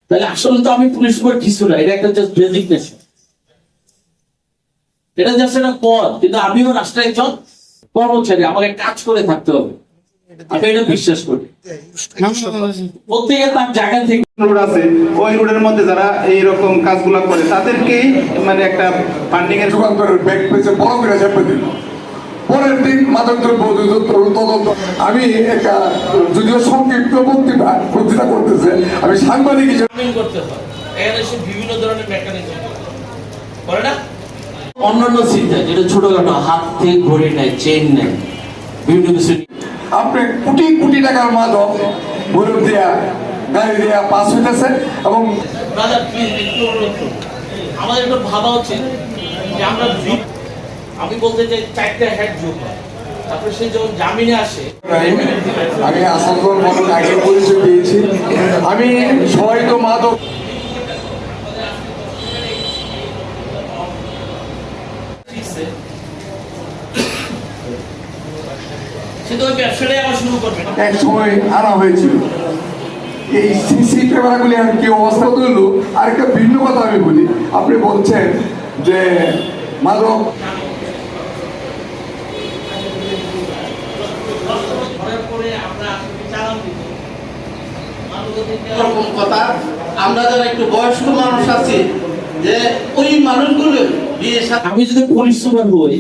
তাহলে আসলে তো আমি পুলিশ সুপার কিছু না, এটা একটা জাস্ট ডেজিগনেশন, এটা জাস্ট একটা পদ। কিন্তু আমিও রাষ্ট্রের একজন কর্মচারী, আমাকে কাজ করে থাকতে হবে, আমি এটা বিশ্বাস করি। প্রত্যেকে তার জায়গা থেকে রোড আছে, ওই রোডের মধ্যে যারা এইরকম কাজগুলো করে তাদেরকেই মানে একটা ফান্ডিং এর যুগান্তরের ব্যাগ পেয়েছে বড় করে চেপে দিল। পরের দিন মাদকদ্রব্য তদন্ত, আমি একটা যদিও সংক্ষিপ্ত বক্তৃতা করতেছে, আমি সাংবাদিক হিসেবে করতে হয়, এখানে সে বিভিন্ন ধরনের মেকানিজম করে না। অন্যান্য চিন্তা যেটা ছোটখাটো, হাত থেকে ঘড়ি নেয়, চেন নেয়, বিভিন্ন কিছু। আপনি কোটি কোটি টাকার মাদক বলুন দেয়া গাড়ি দেয়া পাস হইতেছে এবং ব্রাদার প্লিজ একটু অনুরোধ করুন, আমাদের একটু ভাবা উচিত যে আমরা আমি বলতে চাই 4টা হেড যোগ হয়, তারপরে সে যখন জামিনে আসে। আমি আসানসোল মতো আগে পরিচয় দিয়েছি। আমি সবাই তো মাদক সে তো ওই ব্যবসাটাই আবার শুরু করবে। এক সময় আনা হয়েছিল। এই সিসি ক্যামেরাগুলি আর কি অবস্থা তুললো। আরেকটা ভিন্ন কথা আমি বলি, আপনি বলছেন যে মাদক এরকম কথা আমরা যারা একটু বয়স্ক মানুষ আছি যে ওই মানুষগুলো বিয়ে আমি যদি পুলিশ সুপার হই